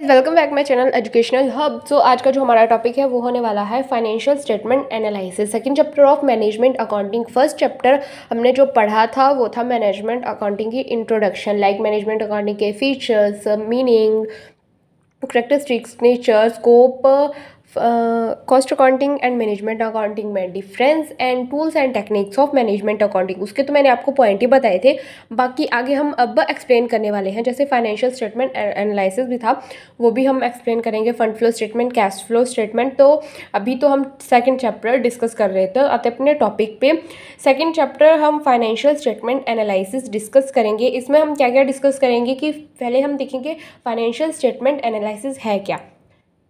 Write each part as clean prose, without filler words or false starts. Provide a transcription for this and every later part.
Welcome back my channel educational hub. So आज का जो हमारा टॉपिक है वो होने वाला है financial statement analysis, second chapter of management accounting. First chapter हमने जो पढ़ा था वो था मैनेजमेंट अकाउंटिंग की इंट्रोडक्शन, लाइक मैनेजमेंट अकाउंटिंग के features, meaning, characteristics, nature, scope, cost accounting and management accounting में difference and tools and techniques of management accounting. उसके तो मैंने आपको पॉइंट ही बताए थे, बाकी आगे हम अब एक्सप्लेन करने वाले हैं। जैसे फाइनेंशियल स्टेटमेंट एनालिसिस भी था, वो भी हम एक्सप्लेन करेंगे। Fund flow statement, cash flow statement. तो अभी तो हम सेकेंड चैप्टर डिस्कस कर रहे थे, आते अपने टॉपिक पे। सेकेंड चैप्टर हम फाइनेंशियल स्टेटमेंट एनालिसिस डिस्कस करेंगे। इसमें हम क्या क्या डिस्कस करेंगे कि पहले हम देखेंगे फाइनेंशियल स्टेटमेंट एनालिसिस है क्या।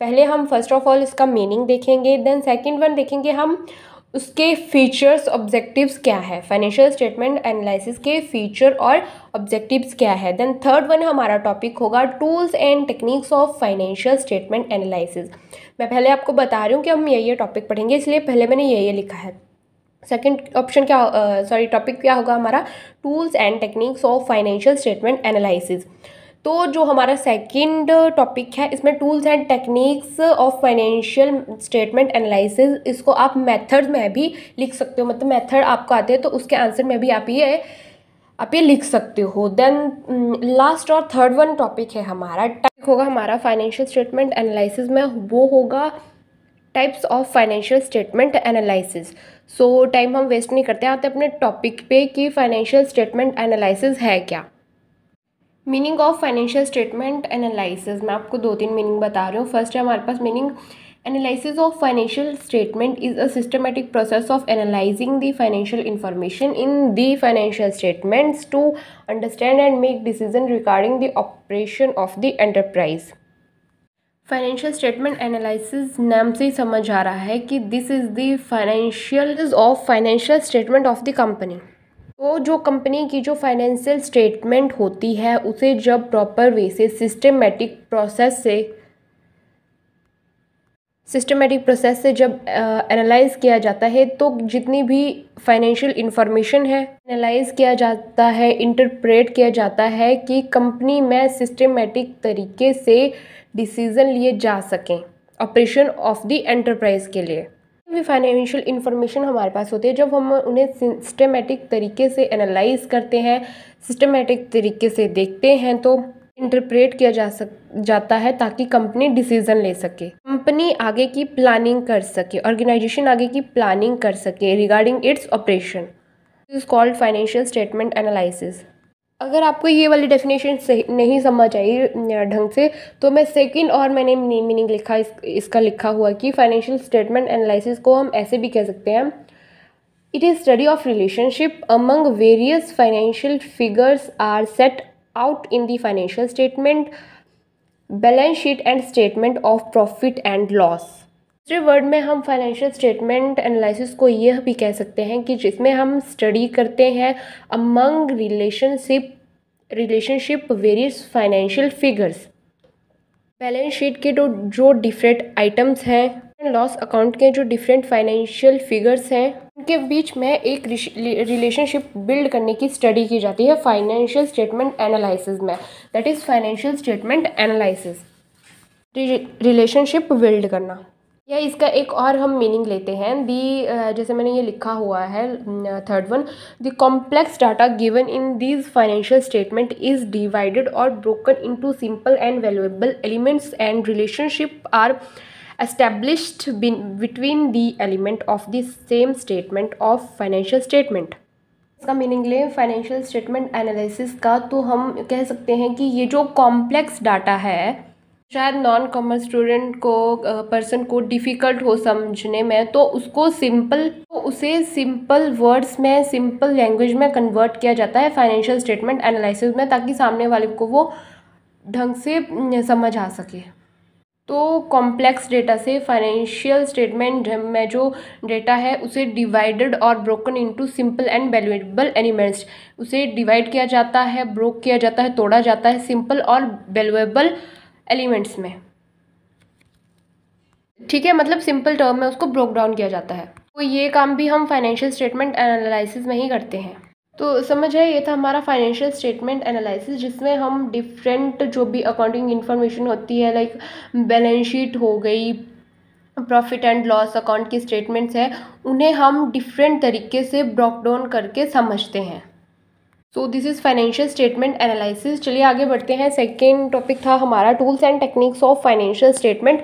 पहले हम फर्स्ट ऑफ ऑल इसका मीनिंग देखेंगे, देन सेकंड वन देखेंगे हम उसके फीचर्स, ऑब्जेक्टिव्स क्या है, फाइनेंशियल स्टेटमेंट एनालिसिस के फीचर और ऑब्जेक्टिव्स क्या है। देन थर्ड वन हमारा टॉपिक होगा tools and techniques of financial statement analysis. मैं पहले आपको बता रही हूँ कि हम ये टॉपिक पढ़ेंगे, इसलिए पहले मैंने ये लिखा है। सेकेंड ऑप्शन क्या टॉपिक क्या होगा हमारा, tools and techniques of financial statement analysis. तो जो हमारा सेकंड टॉपिक है इसमें tools and techniques of financial statement analysis, इसको आप मेथड में भी लिख सकते हो, मतलब मेथड आपको आते हैं तो उसके आंसर में भी आप ये लिख सकते हो। देन लास्ट और थर्ड वन टॉपिक है हमारा, टॉपिक होगा हमारा फाइनेंशियल स्टेटमेंट एनालिसिस में, वो होगा types of financial statement analysis. So time हम वेस्ट नहीं करते, आते अपने टॉपिक पे कि फाइनेंशियल स्टेटमेंट एनालिसिस है क्या। Meaning of financial statement analysis, मैं आपको 2-3 मीनिंग बता रही हूँ। फर्स्ट है हमारे पास meaning, analysis of financial statement is a systematic process of analysing the financial information in the financial statements to understand and make decision regarding the operation of the enterprise. Financial statement analysis नाम से ही समझ आ रहा है कि this is the financial of financial statement of the company. तो जो कंपनी की जो फाइनेंशियल स्टेटमेंट होती है उसे जब प्रॉपर वे से सिस्टमेटिक प्रोसेस से जब एनालाइज किया जाता है, तो जितनी भी फाइनेंशियल इंफॉर्मेशन है एनालाइज किया जाता है, इंटरप्रेट किया जाता है कि कंपनी में सिस्टमेटिक तरीके से डिसीजन लिए जा सकें ऑपरेशन ऑफ द एंटरप्राइज के लिए। भी फाइनेंशियल इंफॉर्मेशन हमारे पास होती है, जब हम उन्हें सिस्टमेटिक तरीके से एनालाइज करते हैं, सिस्टमेटिक तरीके से देखते हैं, तो इंटरप्रेट किया जाता है ताकि कंपनी डिसीजन ले सके, कंपनी आगे की प्लानिंग कर सके, ऑर्गेनाइजेशन आगे की प्लानिंग कर सके regarding its operation. This is called financial statement analysis. अगर आपको ये वाली डेफिनेशन नहीं समझ आई ढंग से, तो मैं सेकंड और मैंने मीनिंग लिखा इसका लिखा हुआ कि फाइनेंशियल स्टेटमेंट एनालिसिस को हम ऐसे भी कह सकते हैं, it is study of relationship among various financial figures are set out in the financial statement, balance sheet and statement of profit and loss. दूसरे वर्ड में हम फाइनेंशियल स्टेटमेंट एनालिसिस को यह भी कह सकते हैं कि जिसमें हम स्टडी करते हैं among relationship various financial figures, balance sheet के जो डिफरेंट आइटम्स हैं, लॉस अकाउंट के जो डिफरेंट फाइनेंशियल फिगर्स हैं, उनके बीच में एक रिलेशनशिप बिल्ड करने की स्टडी की जाती है फाइनेंशियल स्टेटमेंट एनालिसिस में। That is financial statement analysis, relationship build करना। या इसका एक और हम मीनिंग लेते हैं, जैसे मैंने ये लिखा हुआ है third one, the complex data given in these financial statement is divided और broken into simple and valuable elements and relationship are established between the element of the same statement of financial statement। इसका meaning ले financial statement analysis का, तो हम कह सकते हैं कि ये जो कॉम्प्लेक्स डाटा है, शायद नॉन कॉमर्स स्टूडेंट को पर्सन को डिफ़िकल्ट हो समझने में, तो उसे सिंपल वर्ड्स में, सिंपल लैंग्वेज में कन्वर्ट किया जाता है फाइनेंशियल स्टेटमेंट एनालिसिस में, ताकि सामने वाले को वो ढंग से समझ आ सके। तो कॉम्प्लेक्स डेटा से फाइनेंशियल स्टेटमेंट में जो डेटा है उसे डिवाइडेड और broken into simple and valuable elements, उसे डिवाइड किया जाता है, ब्रोक किया जाता है, तोड़ा जाता है सिंपल और वैल्यूएबल एलिमेंट्स में। ठीक है, मतलब सिंपल टर्म में उसको ब्रोक डाउन किया जाता है। तो ये काम भी हम फाइनेंशियल स्टेटमेंट एनालिसिस में ही करते हैं। तो समझ है, ये था हमारा फाइनेंशियल स्टेटमेंट एनालिसिस, जिसमें हम डिफरेंट जो भी अकाउंटिंग इन्फॉर्मेशन होती है, लाइक बैलेंस शीट हो गई, प्रॉफिट एंड लॉस अकाउंट की स्टेटमेंट्स है, उन्हें हम डिफरेंट तरीके से ब्रेक डाउन करके समझते हैं। So this is financial statement analysis. चलिए आगे बढ़ते हैं। सेकेंड टॉपिक था हमारा tools and techniques of financial statement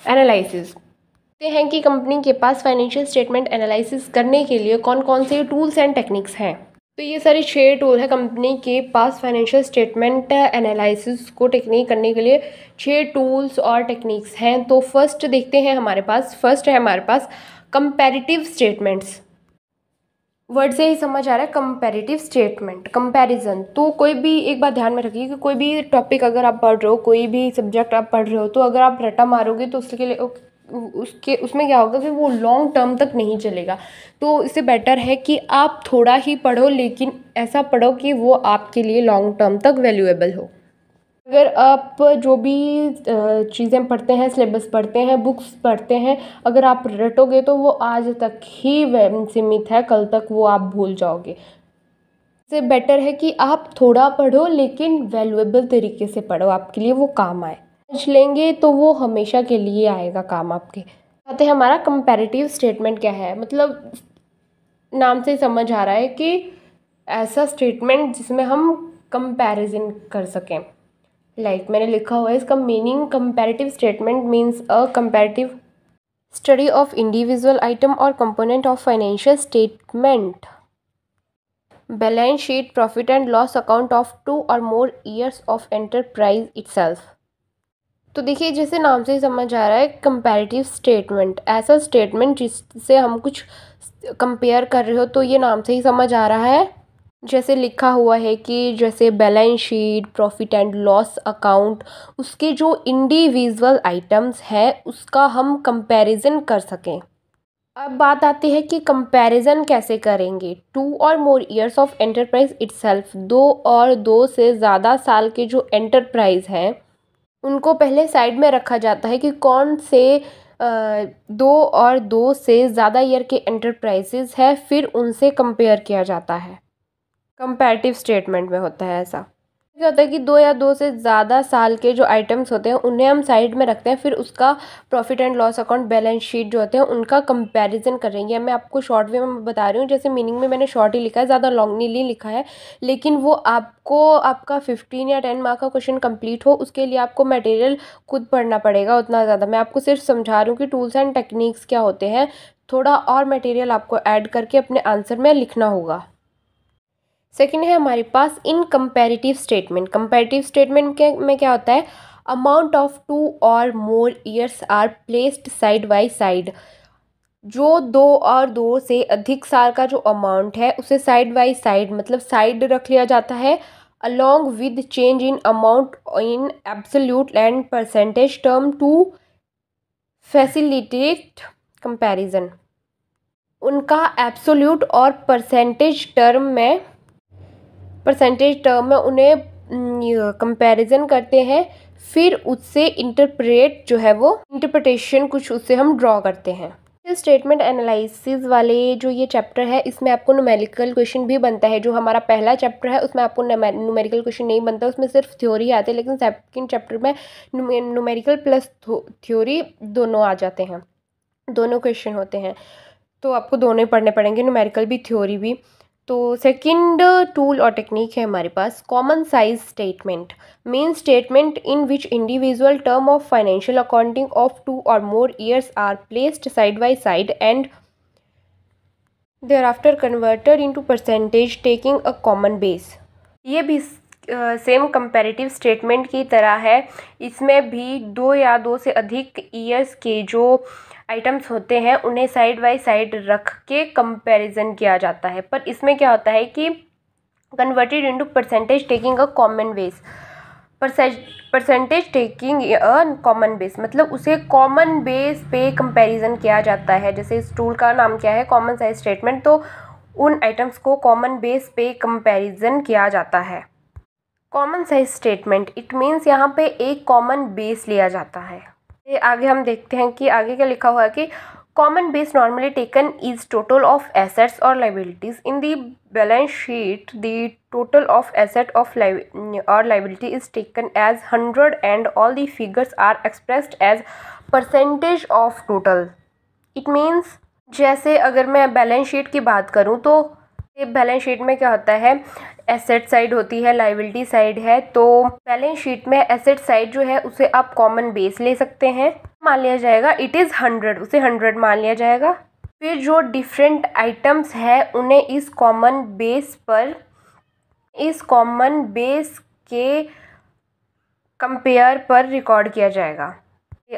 analysis. देखते हैं कि कंपनी के पास फाइनेंशियल स्टेटमेंट एनालिसिस करने के लिए कौन कौन से टूल्स एंड टेक्निक्स हैं। तो ये सारी 6 टूल है कंपनी के पास फाइनेंशियल स्टेटमेंट एनालिसिस को टेक्निक करने के लिए 6 टूल्स और टेक्निक्स हैं। तो फर्स्ट देखते हैं, फर्स्ट है हमारे पास कंपैरेटिव स्टेटमेंट्स। वर्ड से ही समझ आ रहा है, कंपैरेटिव स्टेटमेंट, कंपैरिजन। तो कोई भी एक बात ध्यान में रखिए कि कोई भी टॉपिक अगर आप पढ़ रहे हो, कोई भी सब्जेक्ट आप पढ़ रहे हो, तो अगर आप रट्टा मारोगे तो उसके लिए उसमें क्या होगा कि वो लॉन्ग टर्म तक नहीं चलेगा। तो इससे बेटर है कि आप थोड़ा ही पढ़ो, लेकिन ऐसा पढ़ो कि वो आपके लिए लॉन्ग टर्म तक वैल्यूएबल हो। अगर आप जो भी चीज़ें पढ़ते हैं, सिलेबस पढ़ते हैं, बुक्स पढ़ते हैं, अगर आप रटोगे तो वो आज तक ही सीमित है, कल तक वो आप भूल जाओगे। इससे बेटर है कि आप थोड़ा पढ़ो, लेकिन वैल्यूएबल तरीके से पढ़ो, आपके लिए वो काम आए। समझ लेंगे तो वो हमेशा के लिए आएगा काम आपके। आते हैं हमारा कंपैरेटिव स्टेटमेंट क्या है। मतलब नाम से समझ आ रहा है कि ऐसा स्टेटमेंट जिसमें हम कंपैरिजन कर सकें। लाइक मैंने लिखा हुआ है इसका meaning, comparative statement means a comparative study of individual item और component of financial statement, balance sheet, profit and loss account of 2 और more years of enterprise itself. तो देखिए, जैसे नाम से ही समझ आ रहा है, कंपैरेटिव स्टेटमेंट, ऐसा स्टेटमेंट जिससे हम कुछ कंपेयर कर रहे हो। तो ये नाम से ही समझ आ रहा है, जैसे लिखा हुआ है कि जैसे balance sheet, profit and loss account, उसके जो इंडिविजुअल आइटम्स हैं उसका हम कंपैरिजन कर सकें। अब बात आती है कि कंपैरिजन कैसे करेंगे। 2 और more years of enterprise itself, 2 और 2 से ज़्यादा साल के जो एंटरप्राइज हैं उनको पहले साइड में रखा जाता है कि कौन से 2 और 2 से ज़्यादा ईयर के एंटरप्राइजेज है, फिर उनसे कंपेयर किया जाता है। कंपैरेटिव स्टेटमेंट में होता है ऐसा। क्या होता है कि 2 या 2 से ज़्यादा साल के जो आइटम्स होते हैं उन्हें हम साइड में रखते हैं, फिर उसका profit and loss account, balance sheet जो होते हैं उनका कंपैरिजन करेंगे। मैं आपको शॉर्ट वे में बता रही हूँ, जैसे मीनिंग में मैंने शॉर्ट ही लिखा है, ज़्यादा लॉन्ग नहीं लिखा है, लेकिन वो आपको आपका 15 या 10 मार्क का क्वेश्चन कंप्लीट हो उसके लिए आपको मटेरियल खुद पढ़ना पड़ेगा उतना ज़्यादा। मैं आपको सिर्फ समझा रही हूँ कि टूल्स एंड टेक्निक्स क्या होते हैं, थोड़ा और मटेरियल आपको ऐड करके अपने आंसर में लिखना होगा। सेकेंड है हमारे पास in comparative statement. Comparative statement के में क्या होता है, अमाउंट ऑफ 2 और more years are placed side by side. जो 2 और 2 से अधिक साल का जो अमाउंट है उसे साइड बाय साइड, मतलब साइड रख लिया जाता है, along with change in amount in absolute and percentage term to facilitate comparison. उनका एब्सोल्यूट और परसेंटेज टर्म में उन्हें कंपैरिजन करते हैं, फिर उससे इंटरप्रिटेशन कुछ उससे हम ड्रॉ करते हैं। स्टेटमेंट एनालिसिस वाले जो ये चैप्टर है इसमें आपको न्यूमेरिकल क्वेश्चन भी बनता है। जो हमारा पहला चैप्टर है उसमें आपको न्यूमेरिकल क्वेश्चन नहीं बनता, उसमें सिर्फ थ्योरी आते हैं, लेकिन सेकंड चैप्टर में न्यूमेरिकल प्लस थ्योरी दोनों आ जाते हैं, दोनों क्वेश्चन होते हैं। तो आपको दोनों ही पढ़ने पड़ेंगे, न्यूमेरिकल भी थ्योरी भी। तो सेकंड टूल और टेक्निक है हमारे पास common size statement. Main statement in which individual term of financial accounting of 2 और more years are placed side by side and thereafter converted into percentage taking a common base। ये भी same comparative statement की तरह है। इसमें भी 2 या 2 से अधिक ईयर्स के जो आइटम्स होते हैं उन्हें साइड बाय साइड रख के कंपैरिजन किया जाता है, पर इसमें क्या होता है कि converted into percentage taking a common base. Percentage taking a common base मतलब उसे कॉमन बेस पे कंपैरिजन किया जाता है। जैसे इस टूल का नाम क्या है, कॉमन साइज स्टेटमेंट, तो उन आइटम्स को कॉमन बेस पे कंपैरिजन किया जाता है। Common size statement it means यहाँ पे एक कॉमन बेस लिया जाता है। आगे हम देखते हैं कि आगे क्या लिखा हुआ है कि Common base normally taken is total of assets or liabilities. In the balance sheet, the total of asset or liability is taken as 100 and all the figures are expressed as percentage of total. It means जैसे अगर मैं balance sheet की बात करूँ तो balance sheet में क्या होता है, एसेट साइड होती है, लाइबिलिटी साइड है। तो बैलेंस शीट में एसेट साइड जो है उसे आप कॉमन बेस ले सकते हैं, मान लिया जाएगा इट इज़ 100, उसे 100 मान लिया जाएगा। फिर जो डिफरेंट आइटम्स है उन्हें इस कॉमन बेस के कंपेयर पर रिकॉर्ड किया जाएगा।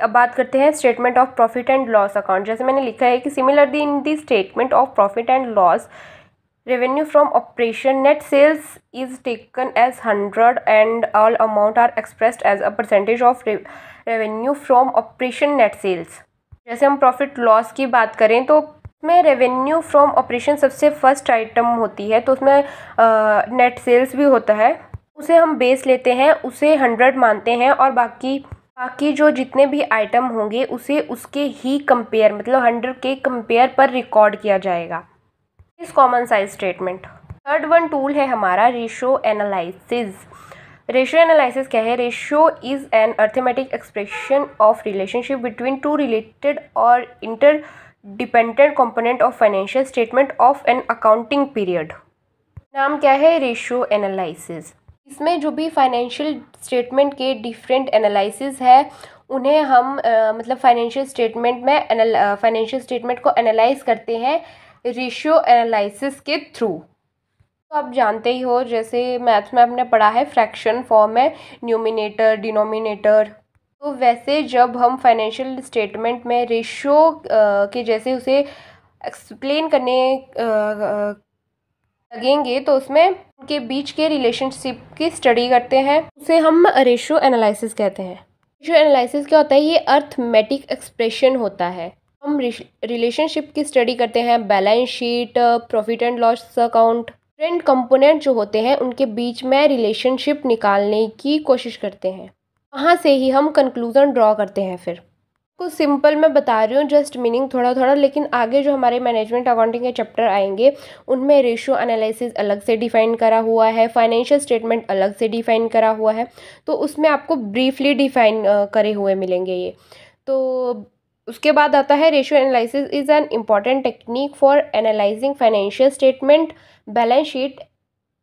अब बात करते हैं statement of profit and loss account. जैसे मैंने लिखा है कि similarly in the statement of profit and loss, revenue from operation net sales is taken as 100 and all amount are expressed as a percentage of revenue from operation net sales। जैसे हम profit loss की बात करें तो उसमें revenue from operation सबसे first item होती है, तो उसमें नेट सेल्स भी होता है, उसे हम बेस लेते हैं, उसे 100 मानते हैं और बाकी जो जितने भी आइटम होंगे उसे उसके ही कंपेयर मतलब 100 के कंपेयर पर रिकॉर्ड किया जाएगा। इस common size statement. Third one tool है हमारा रेशियो एनालिसिस। रेशियो एनालिसिस क्या है? Ratio is an arithmetic expression of relationship between two related और interdependent component of financial statement of an accounting period. नाम क्या है? Ratio analysis. इसमें जो भी फाइनेंशियल स्टेटमेंट के डिफरेंट एनालिसिस है उन्हें हम मतलब फाइनेंशियल स्टेटमेंट को एनालाइज करते हैं रेशियो एनालिसिस के थ्रू। तो आप जानते ही हो, जैसे मैथ्स में आपने पढ़ा है फ्रैक्शन फॉर्म है, न्यूमिनेटर डिनोमिनेटर। तो वैसे जब हम फाइनेंशियल स्टेटमेंट में रेशियो के जैसे उसे एक्सप्लेन करने लगेंगे तो उसमें उनके बीच के रिलेशनशिप की स्टडी करते हैं, उसे हम रेशियो एनालिसिस कहते हैं। रेशियो एनालिसिस क्या होता है? ये अर्थमेटिक एक्सप्रेशन होता है। हम रिलेशनशिप की स्टडी करते हैं, balance sheet, profit and loss account, different component जो होते हैं उनके बीच में रिलेशनशिप निकालने की कोशिश करते हैं। वहाँ से ही हम कंक्लूजन ड्रॉ करते हैं। फिर कुछ सिंपल मैं बता रही हूँ, जस्ट मीनिंग थोड़ा थोड़ा, लेकिन आगे जो हमारे मैनेजमेंट अकाउंटिंग के चैप्टर आएंगे उनमें रेशियो एनालिसिस अलग से डिफाइन करा हुआ है, फाइनेंशियल स्टेटमेंट अलग से डिफाइन करा हुआ है, तो उसमें आपको ब्रीफली डिफाइन करे हुए मिलेंगे ये। तो उसके बाद आता है ratio analysis is an important technique for analysing financial statement, balance sheet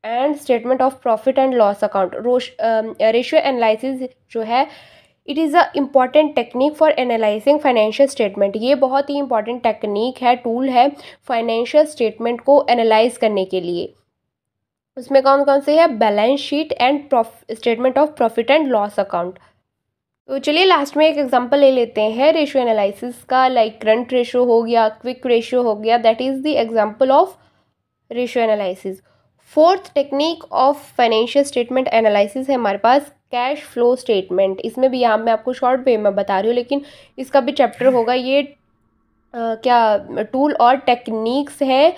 and statement of profit and loss account. Ratio analysis जो है it is a important technique for analysing financial statement. ये बहुत ही इंपॉर्टेंट टेक्निक है, tool है financial statement को analyse करने के लिए। उसमें कौन कौन से है? Balance sheet and statement of profit and loss account. तो चलिए लास्ट में एक एग्जांपल ले लेते हैं रेशियो एनालिसिस का, लाइक करंट रेशियो हो गया, क्विक रेशियो हो गया, that is the example of ratio analysis. Fourth technique of financial statement analysis है हमारे पास कैश फ्लो स्टेटमेंट। इसमें भी यहाँ मैं आपको शॉर्ट वे में बता रही हूँ, लेकिन इसका भी चैप्टर होगा। ये क्या टूल और टेक्निक्स हैं,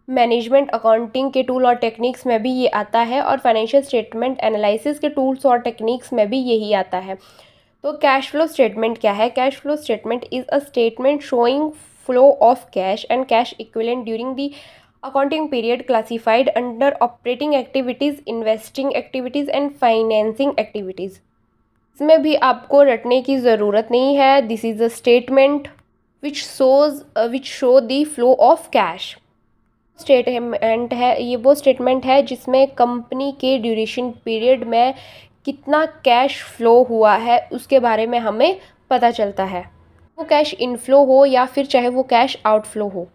मैनेजमेंट अकाउंटिंग के टूल और टेक्निक्स में भी ये आता है और फाइनेंशियल स्टेटमेंट एनालिसिस के टूल्स और टेक्निक्स में भी यही आता है। तो कैश फ्लो स्टेटमेंट क्या है? Cash flow statement is a statement showing flow of cash and cash equivalent during the accounting period classified under operating activities, investing activities and financing activities. इसमें भी आपको रटने की ज़रूरत नहीं है। This is a statement which show the flow of cash. Statement है ये वो स्टेटमेंट है जिसमें कंपनी के ड्यूरेशन पीरियड में कितना कैश फ्लो हुआ है उसके बारे में हमें पता चलता है, वो कैश इनफ्लो हो या फिर चाहे वो कैश आउटफ्लो हो।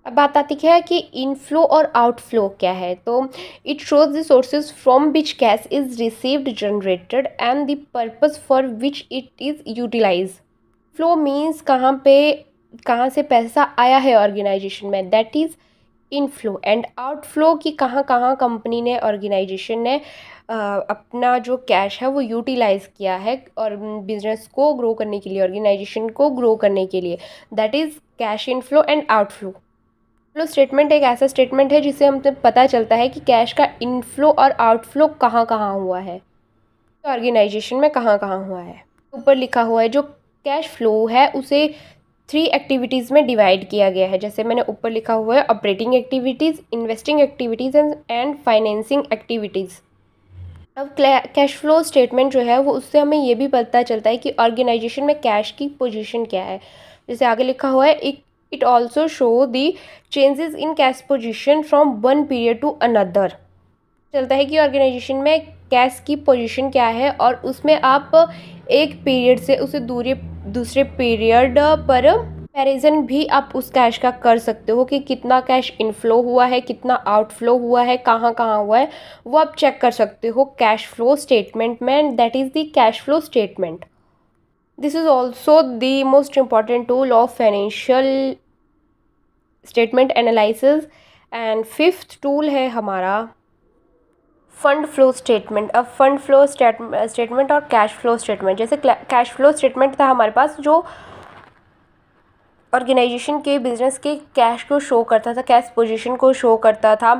अब बात आती है कि इनफ्लो और आउटफ्लो क्या है। तो it shows the sources from which cash is received, generated and the purpose for which it is utilize. Flow means कहाँ से पैसा आया है ऑर्गेनाइजेशन में, that is inflow. And outflow की कहाँ कंपनी ने, ऑर्गेनाइजेशन ने अपना जो कैश है वो यूटिलाइज़ किया है और बिजनेस को ग्रो करने के लिए, ऑर्गेनाइजेशन को ग्रो करने के लिए, that is cash inflow and outflow. Flow statement एक ऐसा स्टेटमेंट है जिससे हमें पता चलता है कि कैश का इनफ्लो और आउटफ्लो कहाँ हुआ है, ऑर्गेनाइजेशन में कहाँ हुआ है। ऊपर लिखा हुआ है जो कैश फ्लो है उसे 3 एक्टिविटीज़ में डिवाइड किया गया है, जैसे मैंने ऊपर लिखा हुआ है operating activities, investing activities and financing activities. अब कैश फ्लो स्टेटमेंट जो है वो उससे हमें ये भी पता चलता है कि ऑर्गेनाइजेशन में कैश की पोजीशन क्या है। जैसे आगे लिखा हुआ है it also show the changes in cash position from one period to another. चलता है कि ऑर्गेनाइजेशन में कैश की पोजीशन क्या है और उसमें आप एक पीरियड से उसे दूसरे पीरियड पर कंपैरिजन भी आप उस कैश का कर सकते हो कि कितना कैश इनफ्लो हुआ है, कितना आउटफ्लो हुआ है, कहाँ कहाँ हुआ है, वो आप चेक कर सकते हो कैश फ्लो स्टेटमेंट में। That is the cash flow statement. This is also the most important tool of financial statement analysis. And fifth tool है हमारा फंड फ्लो स्टेटमेंट। अब फंड फ्लो स्टेटमेंट और कैश फ्लो स्टेटमेंट, जैसे cash flow statement था हमारे पास जो organisation के business के कैश को शो करता था, कैश पोजीशन को शो करता था,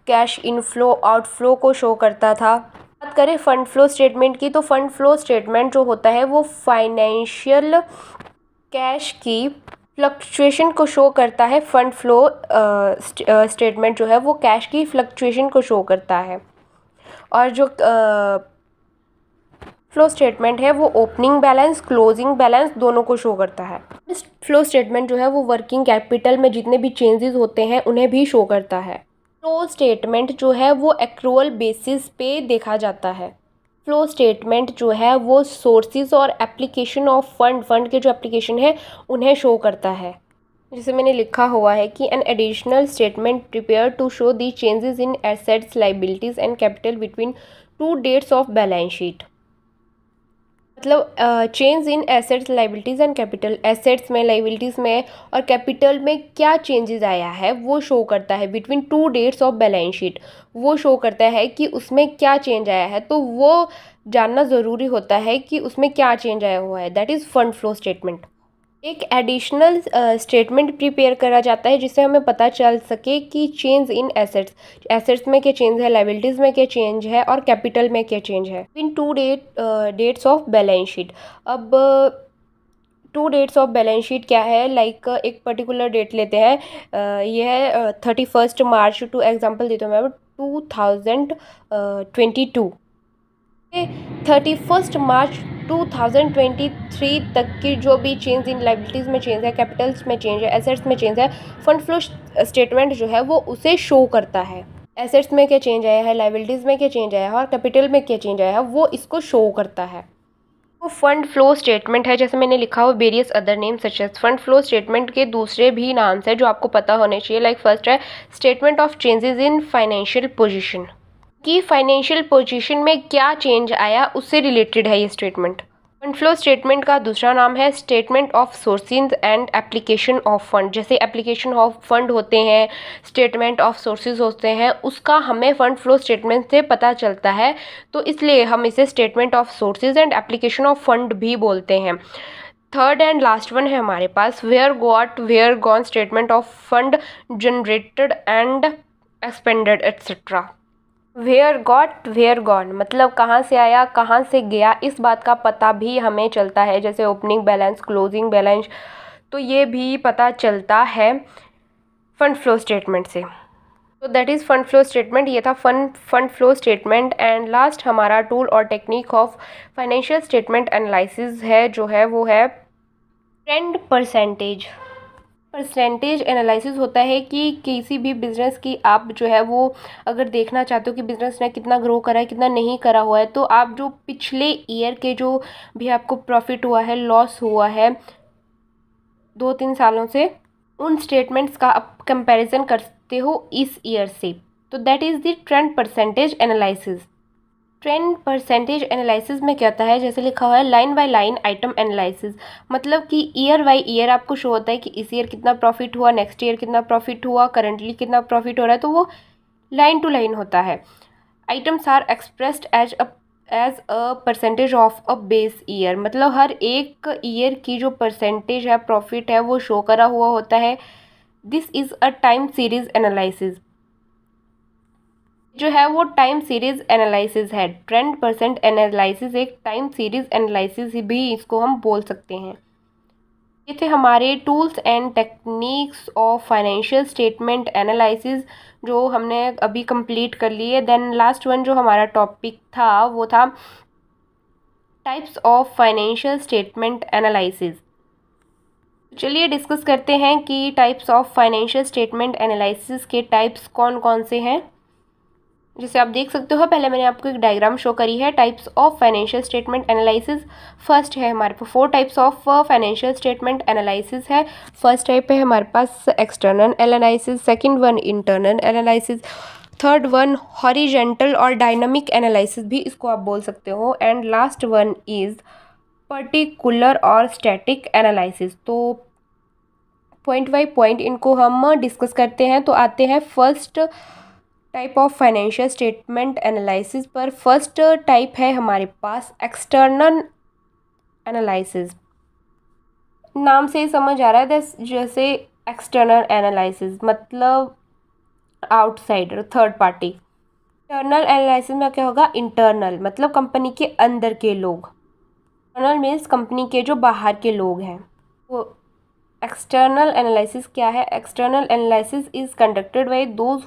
कैश इनफ्लो आउटफ्लो को शो करता था। बात करें फंड फ्लो स्टेटमेंट की, तो फंड फ्लो स्टेटमेंट जो होता है वो फाइनेंशियल कैश की फ्लक्चुएशन को शो करता है। फंड फ्लो स्टेटमेंट जो है वो कैश की फ्लक्चुएशन को शो करता है। और जो फ्लो स्टेटमेंट है वो ओपनिंग बैलेंस क्लोजिंग बैलेंस दोनों को शो करता है। इस फ्लो स्टेटमेंट जो है वो वर्किंग कैपिटल में जितने भी चेंजेस होते हैं उन्हें भी शो करता है। फ्लो स्टेटमेंट जो है वो एक्रूअल बेसिस पे देखा जाता है। फ्लो स्टेटमेंट जो है वो सोर्सेज और एप्लीकेशन ऑफ फंड के जो एप्लीकेशन है उन्हें शो करता है। जैसे मैंने लिखा हुआ है कि an additional statement prepare to show the changes in assets liabilities and capital between two dates of balance sheet. मतलब change in assets liabilities and capital, assets में लाइबिलिटीज़ में और कैपिटल में क्या चेंजेस आया है वो शो करता है between two dates of balance sheet. वो शो करता है कि उसमें क्या चेंज आया है, तो वो जानना ज़रूरी होता है कि उसमें क्या चेंज आया हुआ है। That is fund flow statement. एक एडिशनल स्टेटमेंट प्रिपेयर करा जाता है जिससे हमें पता चल सके कि चेंज इन एसेट्स में क्या चेंज है, लाइबिलिटीज़ में क्या चेंज है और कैपिटल में क्या चेंज है in two dates of balance sheet. अब two dates of balance sheet क्या है, लाइक एक पर्टिकुलर डेट लेते हैं, ये है 31 मार्च, टू एग्जाम्पल देता हूँ मैं 2022। 31 मार्च 2023 तक की जो भी चेंज इन लाइबिलिटीज़ में चेंज है, कैपिटल्स में चेंज है, एसेट्स में चेंज है, फंड फ्लो स्टेटमेंट जो है वो उसे शो करता है। एसेट्स में क्या चेंज आया है, लाइबिलिटीज़ में क्या चेंज आया है और कैपिटल में क्या चेंज आया है वो इसको शो करता है। वो फंड फ्लो स्टेटमेंट है, जैसे मैंने लिखा हो various other name such as. Fund flow statement के दूसरे भी नाम्स है जो आपको पता होने चाहिए, लाइक फर्स्ट है statement of changes in financial position, कि फाइनेंशियल पोजीशन में क्या चेंज आया उससे रिलेटेड है ये स्टेटमेंट। फंड फ्लो स्टेटमेंट का दूसरा नाम है statement of sources and application of fund. जैसे एप्लीकेशन ऑफ फंड होते हैं, स्टेटमेंट ऑफ सोर्सेज होते हैं, उसका हमें फंड फ्लो स्टेटमेंट से पता चलता है, तो इसलिए हम इसे statement of sources and application of fund भी बोलते हैं। थर्ड एंड लास्ट वन है हमारे पास where got where gone statement of fund generated and expended etcetera. Where got where gone मतलब कहाँ से आया कहाँ से गया, इस बात का पता भी हमें चलता है, जैसे ओपनिंग बैलेंस क्लोजिंग बैलेंस, तो ये भी पता चलता है फंड फ्लो स्टेटमेंट से। तो that is fund flow statement. ये था fund flow statement. And last हमारा टूल और technique of financial statement analysis है जो है वो है ट्रेंड परसेंटेज। परसेंटेज एनालिसिस होता है कि किसी भी बिज़नेस की आप जो है वो अगर देखना चाहते हो कि बिज़नेस ने कितना ग्रो करा है कितना नहीं करा हुआ है, तो आप जो पिछले ईयर के जो भी आपको प्रॉफिट हुआ है लॉस हुआ है 2-3 सालों से, उन स्टेटमेंट्स का आप कंपैरिजन करते हो इस ईयर से, तो that is the trend percentage analysis. Trend percentage analysis में क्या होता है, जैसे लिखा हुआ है line by line item analysis, मतलब कि ईयर बाय ईयर आपको शो होता है कि इस ईयर कितना प्रॉफिट हुआ, नेक्स्ट ईयर कितना प्रॉफिट हुआ, करंटली कितना प्रॉफिट हो रहा है, तो वो लाइन टू लाइन होता है। Items are expressed as a percentage of a base year, मतलब हर एक ईयर की जो परसेंटेज है प्रॉफिट है वो शो करा हुआ होता है। This is a time series analysis, जो है वो टाइम सीरीज एनालिसिस है। ट्रेंड परसेंट एनालिसिस एक टाइम सीरीज एनालिसिस भी इसको हम बोल सकते हैं। ये थे हमारे tools and techniques of financial statement analysis जो हमने अभी कंप्लीट कर लिए। देन लास्ट वन जो हमारा टॉपिक था वो था types of financial statement analysis. चलिए डिस्कस करते हैं कि types of financial statement analysis के टाइप्स कौन कौन से हैं। जैसे आप देख सकते हो, पहले मैंने आपको एक डायग्राम शो करी है types of financial statement analysis. First है हमारे पास 4 types of financial statement analysis है। फर्स्ट टाइप है हमारे पास external analysis, second one internal analysis, third one horizontal और डायनामिक एनालिसिस भी इसको आप बोल सकते हो, and last one is particular और स्टैटिक एनालिसिस। तो पॉइंट बाय पॉइंट इनको हम डिस्कस करते हैं। तो आते हैं first type of financial statement analysis पर। फर्स्ट टाइप है हमारे पास एक्सटर्नल एनालिसिस। नाम से ही समझ आ रहा है जैसे एक्सटर्नल एनालिसिस मतलब outsider, third party. Internal analysis में क्या होगा, इंटरनल मतलब कंपनी के अंदर के लोग, एक्सटर्नल मीन्स कंपनी के जो बाहर के लोग हैं। तो एक्सटर्नल एनालिसिस क्या है? External analysis is conducted by those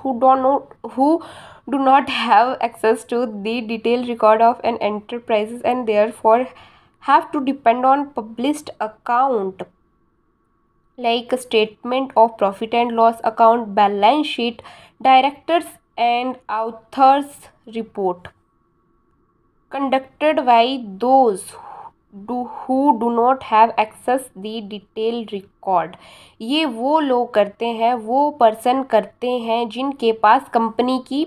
who do not have access to the detailed record of an enterprise and therefore have to depend on published account like statement of profit and loss account, balance sheet, directors and authors report, conducted by those who do not have access the detailed record। ये वो लोग करते हैं, वो person करते हैं जिनके पास company की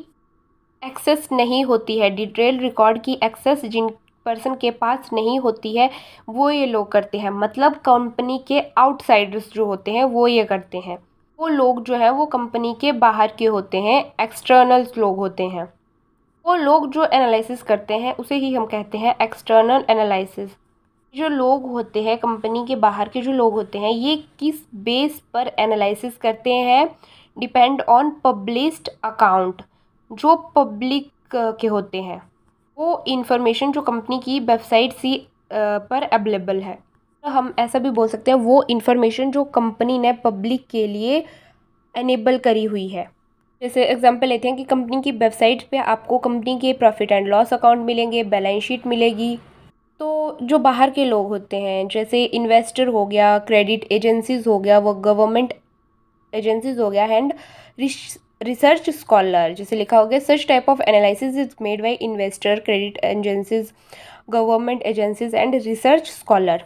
एक्सेस नहीं होती है, डिटेल रिकॉर्ड की एक्सेस जिन पर्सन के पास नहीं होती है वो ये लोग करते हैं। मतलब कंपनी के आउटसाइडर्स जो होते हैं वो ये करते हैं। वो लोग जो है वो कंपनी के बाहर के होते हैं, एक्सटर्नल्स लोग होते हैं। वो लोग जो एनालिसिस करते हैं उसे ही हम कहते हैं एक्सटर्नल एनालिसिस। जो लोग होते हैं कंपनी के बाहर के जो लोग होते हैं ये किस बेस पर एनालिसिस करते हैं? Depend on published account. जो पब्लिक के होते हैं वो इंफॉर्मेशन जो कंपनी की वेबसाइट सी पर अवेलेबल है, तो हम ऐसा भी बोल सकते हैं वो इंफॉर्मेशन जो कंपनी ने पब्लिक के लिए एनेबल करी हुई है। जैसे एग्जांपल लेते हैं कि कंपनी की वेबसाइट पे आपको कंपनी के प्रॉफिट एंड लॉस अकाउंट मिलेंगे, बैलेंस शीट मिलेगी। तो जो बाहर के लोग होते हैं जैसे इन्वेस्टर हो गया, क्रेडिट एजेंसीज हो गया, वो गवर्नमेंट एजेंसीज हो गया, एंड रिसर्च स्कॉलर जैसे लिखा हो गया, such type of analysis is made by investor, credit agencies, government agencies and research scholar.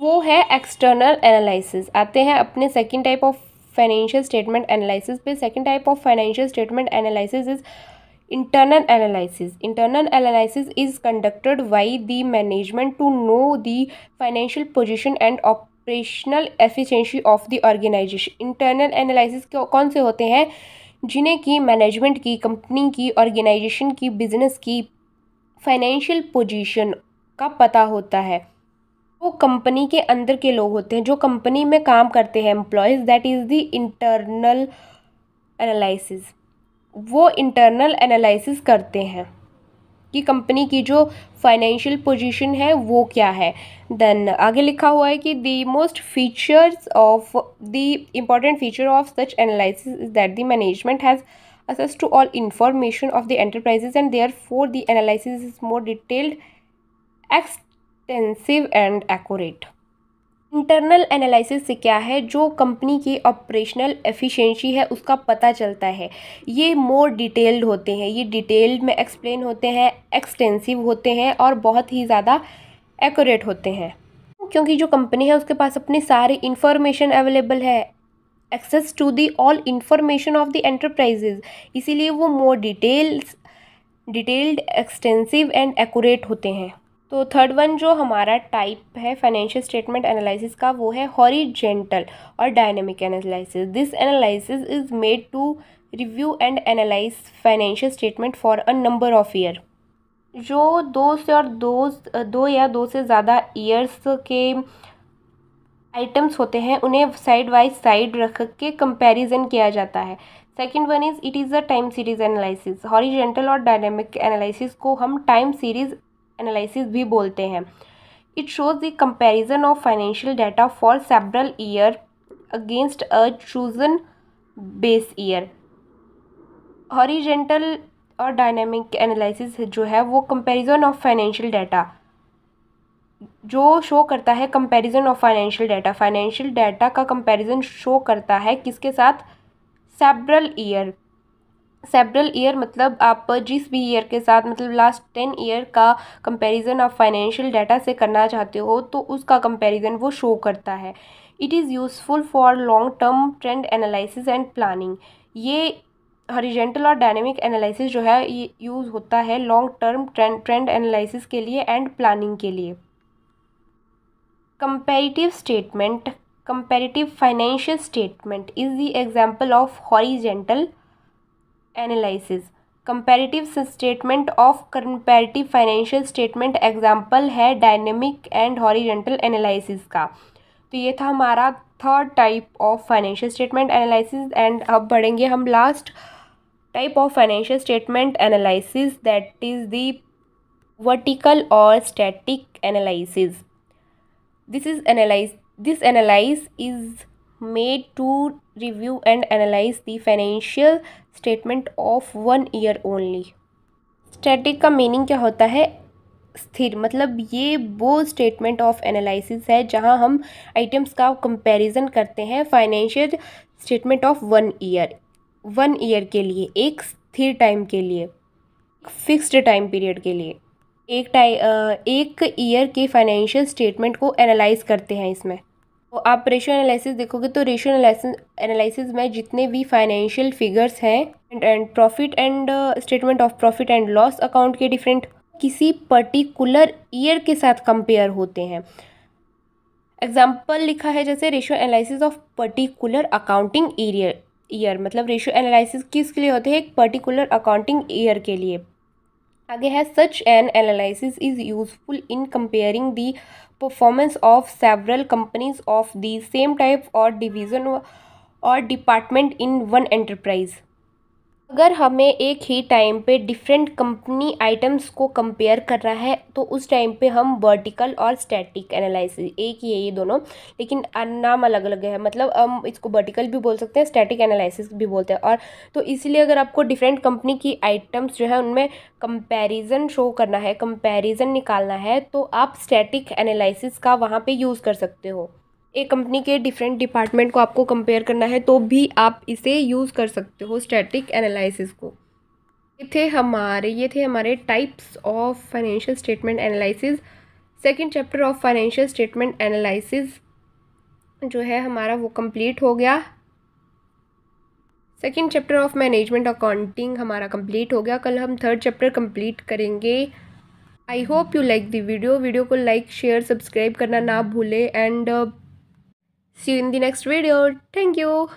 वो है एक्सटर्नल एनालिसिस। आते हैं अपने second type of financial statement analysis पे। Second type of financial statement analysis is internal analysis। Internal analysis is conducted by the management to know the financial position and operational efficiency of the organization। internal analysis कौन से होते हैं? जिन्हें की management की, company की, organisation की, business की फाइनेंशियल पोजीशन का पता होता है। वो कंपनी के अंदर के लोग होते हैं जो कंपनी में काम करते हैं, employees, that is the internal analysis. वो इंटरनल एनालिसिस करते हैं कि कंपनी की जो फाइनेंशियल पोजीशन है वो क्या है। देन आगे लिखा हुआ है कि the most features of the important feature of such analysis is that the management has access to all information of the enterprises and therefore the analysis is more detailed, extensive and accurate। Internal analysis से क्या है, जो company की operational efficiency है उसका पता चलता है। ये मोर डिटेल्ड होते हैं, ये डिटेल्ड में एक्सप्लेन होते हैं, एक्सटेंसिव होते हैं और बहुत ही ज़्यादा एक्यूरेट होते हैं। क्योंकि जो कंपनी है उसके पास अपनी सारी इंफॉर्मेशन अवेलेबल है, access to the all information of the enterprises, इसीलिए वो more detailed, extensive and accurate होते हैं। तो थर्ड वन जो हमारा टाइप है फाइनेंशियल स्टेटमेंट एनालिसिस का वो है हॉरिजेंटल और dynamic analysis. This analysis is made to review and analyze financial statement for a number of year. जो दो या दो से ज़्यादा ईयर्स के आइटम्स होते हैं उन्हें साइड बाई साइड रख के कंपैरिजन किया जाता है। Second one is it is a time series analysis. Horizontal और डायनेमिक एनालिसिस को हम टाइम सीरीज एनालिसिस भी बोलते हैं। It shows the comparison of financial data for several year against a chosen base year. Horizontal और dynamic analysis जो है वो कंपैरिजन ऑफ फाइनेंशियल डाटा जो शो करता है, कंपैरिजन ऑफ फाइनेंशियल डाटा का कंपैरिजन शो करता है किसके साथ, सेवरल ईयर मतलब आप जिस भी ईयर के साथ मतलब लास्ट 10 ईयर का कंपैरिजन आप फाइनेंशियल डाटा से करना चाहते हो तो उसका कंपैरिजन वो शो करता है। It is useful for long term trend analysis and planning. ये हॉरिजॉन्टल और डायनेमिक एनालिसिस जो है ये यूज़ होता है लॉन्ग टर्म ट्रेंड एनालिसिस के लिए एंड प्लानिंग के लिए। Comparative financial statement is the example of horizontal analysis. Comparative statement of comparative financial statement example है डायनेमिक एंड हॉरिजॉन्टल एनालिसिस का। तो ये था हमारा third type of financial statement analysis. And अब बढ़ेंगे हम last type of financial statement analysis, that is the vertical और static analysis. This analysis is made to review and analyze the financial statement of 1 year only. Static का meaning क्या होता है, स्थिर। मतलब ये वो स्टेटमेंट ऑफ एनालिसिस है जहां हम आइटम्स का कंपैरिजन करते हैं फाइनेंशियल स्टेटमेंट ऑफ 1 ईयर के लिए, एक स्थिर टाइम के लिए, फिक्स्ड टाइम पीरियड के लिए एक ईयर के फाइनेंशियल स्टेटमेंट को एनालाइज करते हैं इसमें। तो आप रेशियो एनालिसिस देखोगे तो रेशियो एनालिसिस में जितने भी फाइनेंशियल फिगर्स हैं and profit and statement of profit and loss account के डिफरेंट किसी पर्टिकुलर ईयर के साथ कंपेयर होते हैं। एग्जाम्पल लिखा है जैसे ratio analysis of particular accounting year, मतलब रेशियो एनालिसिस किसके लिए होते हैं, एक पर्टिकुलर अकाउंटिंग ईयर के लिए। आगे है such an analysis is useful in comparing the performance of several companies of the same type और डिवीजन और डिपार्टमेंट इन वन एंटरप्राइज। अगर हमें एक ही टाइम पे डिफरेंट कंपनी आइटम्स को कंपेयर कर रहा है तो उस टाइम पे हम वर्टिकल और स्टैटिक एनालिसिस, एक ही है ये दोनों लेकिन नाम अलग अलग है, मतलब हम इसको वर्टिकल भी बोल सकते हैं, स्टैटिक एनालिसिस भी बोलते हैं। और तो इसलिए अगर आपको डिफरेंट कंपनी की आइटम्स जो है उनमें कंपैरिजन शो करना है, कंपैरिजन निकालना है, तो आप स्टैटिक एनालिसिस का वहाँ पे यूज़ कर सकते हो। एक कंपनी के डिफरेंट डिपार्टमेंट को आपको कंपेयर करना है तो भी आप इसे यूज़ कर सकते हो, स्टैटिक एनालिसिस को। ये थे हमारे types of financial statement analysis. Second chapter of financial statement analysis जो है हमारा वो कंप्लीट हो गया। Second chapter of management accounting हमारा कंप्लीट हो गया। कल हम थर्ड चैप्टर कंप्लीट करेंगे। I hope you like the video को लाइक शेयर सब्सक्राइब करना ना भूले and see you in the next video. Thank you.